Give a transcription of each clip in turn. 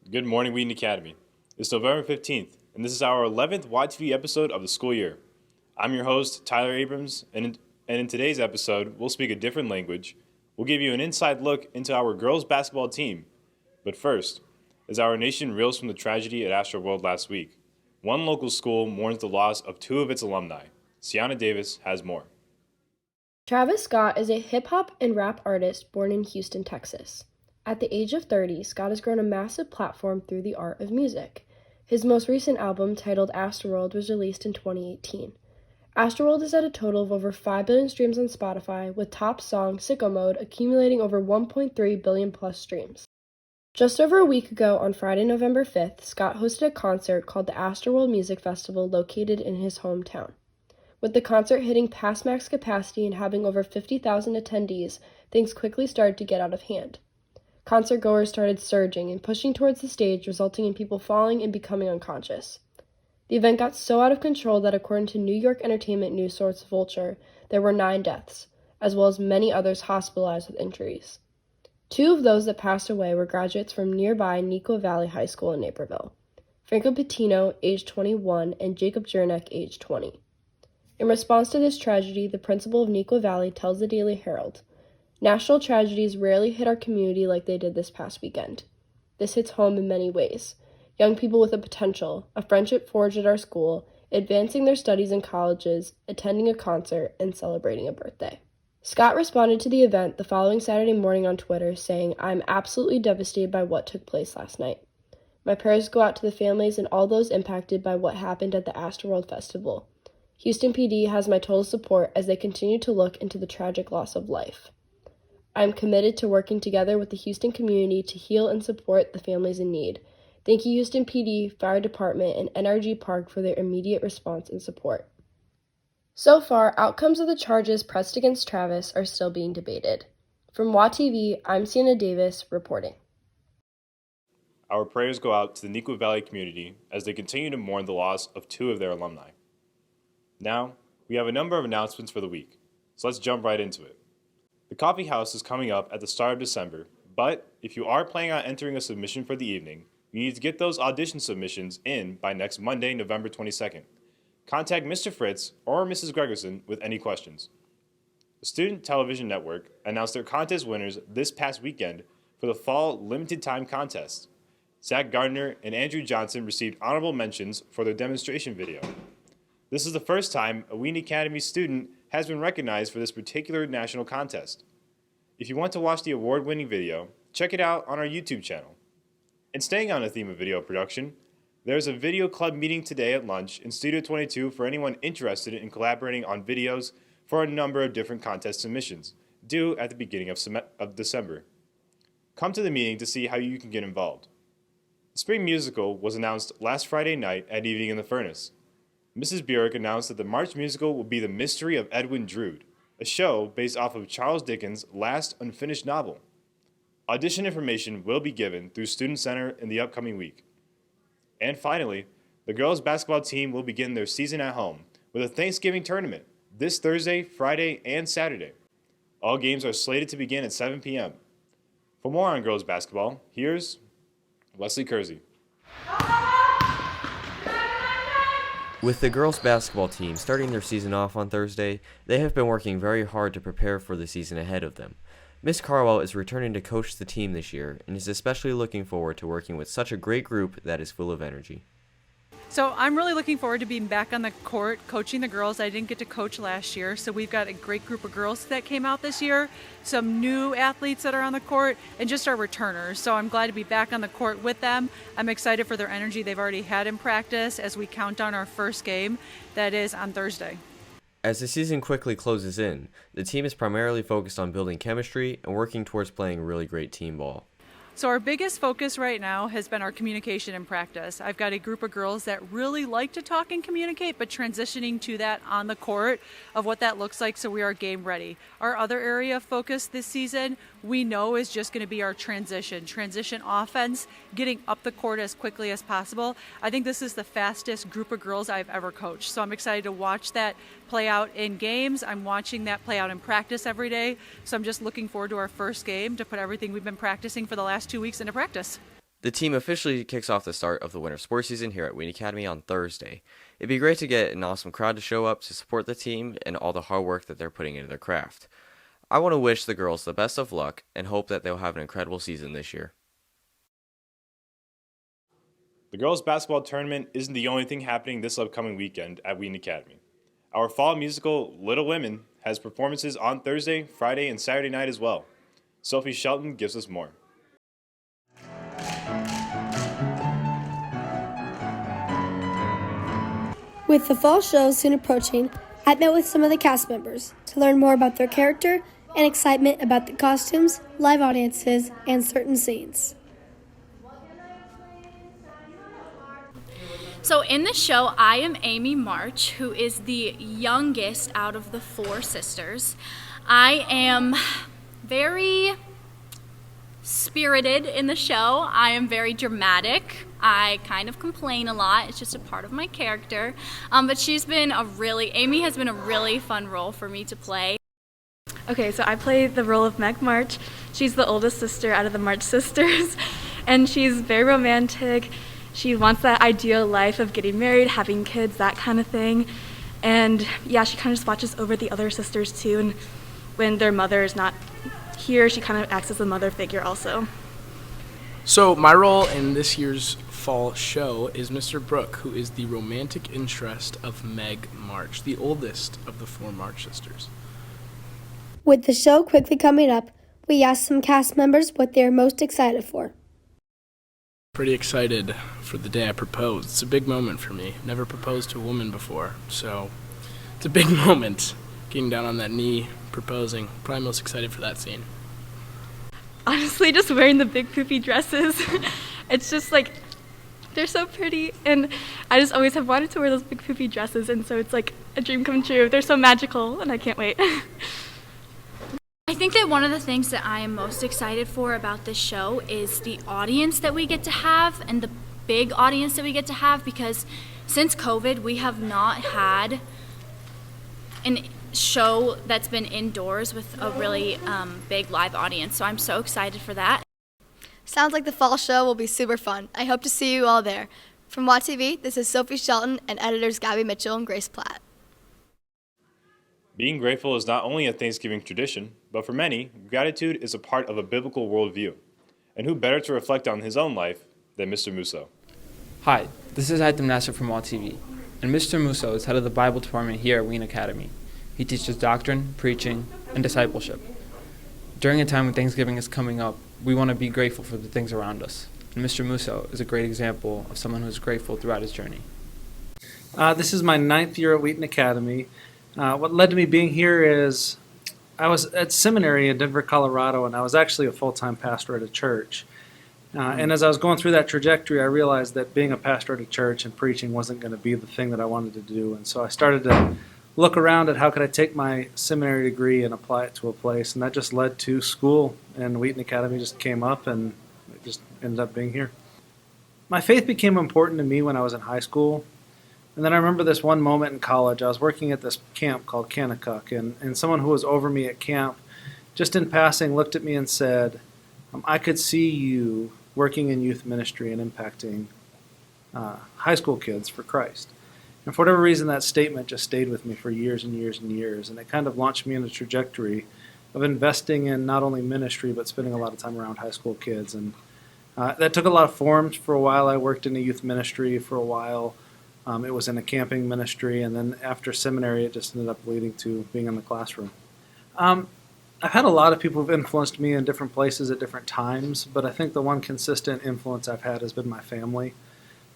Good morning, Wheaton Academy. It's November 15th, and this is our 11th YTV episode of the school year. I'm your host, Tyler Abrams, and in today's episode, we'll speak a different language. We'll give you an inside look into our girls' basketball team. But first, as our nation reels from the tragedy at Astroworld last week, one local school mourns the loss of two of its alumni. Sienna Davis has more. Travis Scott is a hip-hop and rap artist born in Houston, Texas. At the age of 30, Scott has grown a massive platform through the art of music. His most recent album, titled Astroworld, was released in 2018. Astroworld is at a total of over 5 billion streams on Spotify, with top song Sicko Mode accumulating over 1.3 billion plus streams. Just over a week ago, on Friday, November 5th, Scott hosted a concert called the Astroworld Music Festival located in his hometown. With the concert hitting past max capacity and having over 50,000 attendees, things quickly started to get out of hand. Concert goers started surging and pushing towards the stage, resulting in people falling and becoming unconscious. The event got so out of control that, according to New York entertainment news source Vulture, there were 9 deaths, as well as many others hospitalized with injuries. 2 of those that passed away were graduates from nearby Neuqua Valley High School in Naperville: Franco Patino, age 21, and Jacob Jernick, age 20. In response to this tragedy, the principal of Neuqua Valley tells the Daily Herald, "National tragedies rarely hit our community like they did this past weekend. This hits home in many ways. Young people with a potential, a friendship forged at our school, advancing their studies in colleges, attending a concert, and celebrating a birthday." Scott responded to the event the following Saturday morning on Twitter, saying, "I'm absolutely devastated by what took place last night. My prayers go out to the families and all those impacted by what happened at the Astroworld Festival. Houston PD has my total support as they continue to look into the tragic loss of life. I am committed to working together with the Houston community to heal and support the families in need. Thank you, Houston PD, Fire Department, and NRG Park for their immediate response and support." So far, outcomes of the charges pressed against Travis are still being debated. From WATV, I'm Sienna Davis, reporting. Our prayers go out to the Neuqua Valley community as they continue to mourn the loss of 2 of their alumni. Now, we have a number of announcements for the week, so let's jump right into it. The Coffee House is coming up at the start of December, but if you are planning on entering a submission for the evening, you need to get those audition submissions in by next Monday, November 22nd. Contact Mr. Fritz or Mrs. Gregerson with any questions. The Student Television Network announced their contest winners this past weekend for the Fall Limited Time Contest. Zach Gardner and Andrew Johnson received honorable mentions for their demonstration video. This is the first time a Wheaton Academy student has been recognized for this particular national contest. If you want to watch the award-winning video, check it out on our YouTube channel. And staying on the theme of video production, there's a video club meeting today at lunch in Studio 22 for anyone interested in collaborating on videos for a number of different contest submissions, due at the beginning of December. Come to the meeting to see how you can get involved. The spring musical was announced last Friday night at Evening in the Furnace. Mrs. Burek announced that the March musical will be The Mystery of Edwin Drood, a show based off of Charles Dickens' last unfinished novel. Audition information will be given through Student Center in the upcoming week. And finally, the girls' basketball team will begin their season at home with a Thanksgiving tournament this Thursday, Friday, and Saturday. All games are slated to begin at 7 p.m. For more on girls' basketball, here's Wesley Kersey. With the girls' basketball team starting their season off on Thursday, they have been working very hard to prepare for the season ahead of them. Miss Carwell is returning to coach the team this year and is especially looking forward to working with such a great group that is full of energy. So I'm really looking forward to being back on the court, coaching the girls. I didn't get to coach last year, so we've got a great group of girls that came out this year, some new athletes that are on the court, and just our returners. So I'm glad to be back on the court with them. I'm excited for their energy they've already had in practice as we count down our first game, that is on Thursday. As the season quickly closes in, the team is primarily focused on building chemistry and working towards playing really great team ball. So our biggest focus right now has been our communication in practice. I've got a group of girls that really like to talk and communicate, but transitioning to that on the court of what that looks like so we are game ready. Our other area of focus this season we know is just going to be our transition offense, getting up the court as quickly as possible. I think this is the fastest group of girls I've ever coached. So I'm excited to watch that play out in games. I'm watching that play out in practice every day. So I'm just looking forward to our first game to put everything we've been practicing for the last 2 weeks into practice. The team officially kicks off the start of the winter sports season here at Wheaton Academy on Thursday. It'd be great to get an awesome crowd to show up to support the team and all the hard work that they're putting into their craft. I want to wish the girls the best of luck and hope that they'll have an incredible season this year. The girls' basketball tournament isn't the only thing happening this upcoming weekend at Wheaton Academy. Our fall musical, Little Women, has performances on Thursday, Friday, and Saturday night as well. Sophie Shelton gives us more. With the fall show soon approaching, I met with some of the cast members to learn more about their character and excitement about the costumes, live audiences, and certain scenes. So in the show, I am Amy March, who is the youngest out of the four sisters. I am very spirited in the show. I am very dramatic. I kind of complain a lot. It's just a part of my character. But Amy has been a really fun role for me to play. Okay, so I play the role of Meg March. She's the oldest sister out of the March sisters, and she's very romantic. She wants that ideal life of getting married, having kids, that kind of thing. And yeah, she kind of just watches over the other sisters too, and when their mother is not here, she kind of acts as a mother figure also. So my role in this year's fall show is Mr. Brooke, who is the romantic interest of Meg March, the oldest of the four March sisters. With the show quickly coming up, we asked some cast members what they are most excited for. Pretty excited for the day I proposed. It's a big moment for me. Never proposed to a woman before, so it's a big moment. Getting down on that knee, proposing. Probably most excited for that scene. Honestly, just wearing the big poofy dresses. It's just like, they're so pretty, and I just always have wanted to wear those big poofy dresses, and so it's like a dream come true. They're so magical, and I can't wait. I think that one of the things that I am most excited for about this show is the audience that we get to have and the big audience that we get to have, because since COVID, we have not had an show that's been indoors with a really big live audience. So I'm so excited for that. Sounds like the fall show will be super fun. I hope to see you all there. From Watt TV, this is Sophie Shelton and editors Gabby Mitchell and Grace Platt. Being grateful is not only a Thanksgiving tradition, but for many, gratitude is a part of a biblical worldview. And who better to reflect on his own life than Mr. Musso? Hi, this is Aitam Nasser from Watt TV, and Mr. Musso is head of the Bible department here at Wheaton Academy. He teaches doctrine, preaching, and discipleship. During a time when Thanksgiving is coming up, we want to be grateful for the things around us. And Mr. Musso is a great example of someone who is grateful throughout his journey. This is my 9th year at Wheaton Academy. What led to me being here is I was at seminary in Denver, Colorado, and I was actually a full-time pastor at a church. And as I was going through that trajectory, I realized that being a pastor at a church and preaching wasn't going to be the thing that I wanted to do. And so I started to look around at how could I take my seminary degree and apply it to a place. And that just led to school, and Wheaton Academy just came up, and it just ended up being here. My faith became important to me when I was in high school. And then I remember this one moment in college. I was working at this camp called Kanakuk, and someone who was over me at camp, just in passing, looked at me and said, I could see you working in youth ministry and impacting high school kids for Christ. And for whatever reason, that statement just stayed with me for years and years and years, and it kind of launched me in a trajectory of investing in not only ministry, but spending a lot of time around high school kids. And that took a lot of forms. For a while, I worked in a youth ministry. For a while, it was in a camping ministry, and then after seminary, it just ended up leading to being in the classroom. I've had a lot of people who've influenced me in different places at different times, but I think the one consistent influence I've had has been my family.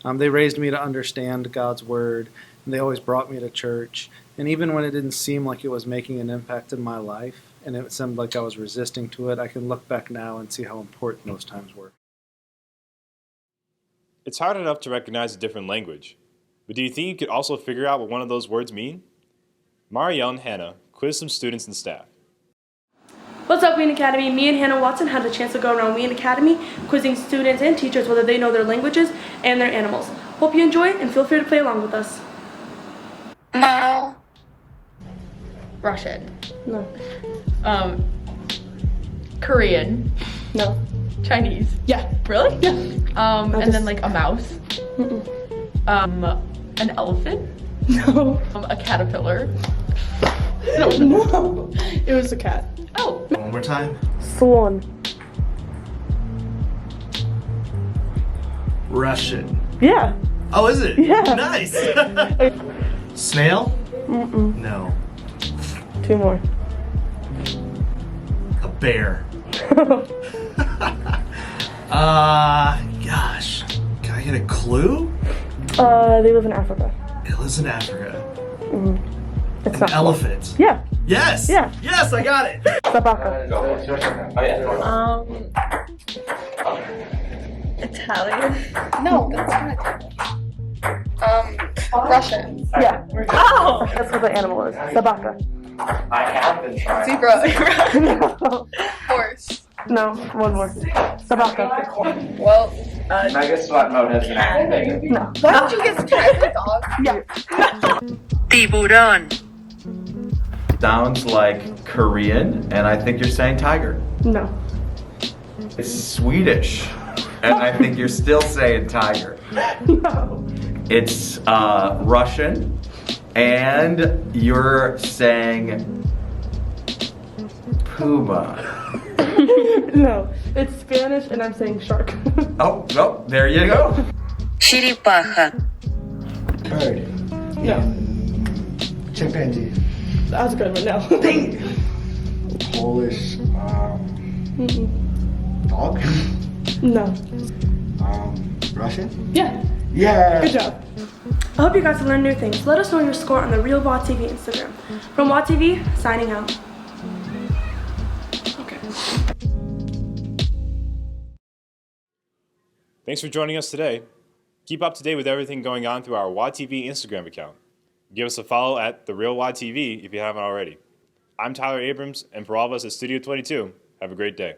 They raised me to understand God's Word, and they always brought me to church. And even when it didn't seem like it was making an impact in my life, and it seemed like I was resisting to it, I can look back now and see how important those times were. It's hard enough to recognize a different language, but do you think you could also figure out what one of those words mean? Marielle and Hannah quizzed some students and staff. What's up, Wheaton Academy? Me and Hannah Watson had the chance to go around Wheaton Academy, quizzing students and teachers whether they know their languages and their animals. Hope you enjoy, and feel free to play along with us. No. Russian. No. Korean. No. Chinese. Yeah. Really? Yeah. And then like a mouse. An elephant. No. A caterpillar. No. It was a cat. Oh. One more time. Swan. Russian. Yeah. Oh, is it? Yeah. Nice. Snail? Mm-mm. No. 2 more. A bear. Gosh. Can I get a clue? They live in Africa. It lives in Africa. It's An not elephant. Yeah. Yes. Yeah. Yes, I got it. Sabaka. Italian. No, that's not. Russian. Yeah. Oh. That's what the animal is. Sabaka. I have been trying. Zebra. No. Horse. No. 1 more. Sabaka. Well, Mega SWAT mode has been activated. No. why don't you get try for dog? Yeah. Tiburón. Sounds like Korean, and I think you're saying tiger. No. It's Swedish, and I think you're still saying tiger. No. It's Russian, and you're saying puma. No. It's Spanish and I'm saying shark. Oh, no, there you go. Chiripaja. Bird. No. Chimpanzee. That was a good one. No. Polish. Mm-mm. Dog. No. Russian. Yeah. Yeah. Good job. I hope you got to learn new things. Let us know your score on the Real WA TV Instagram. From WA TV, signing out. Okay. Thanks for joining us today. Keep up to date with everything going on through our WATV Instagram account. Give us a follow at The Real WATV if you haven't already. I'm Tyler Abrams, and for all of us at Studio 22, have a great day.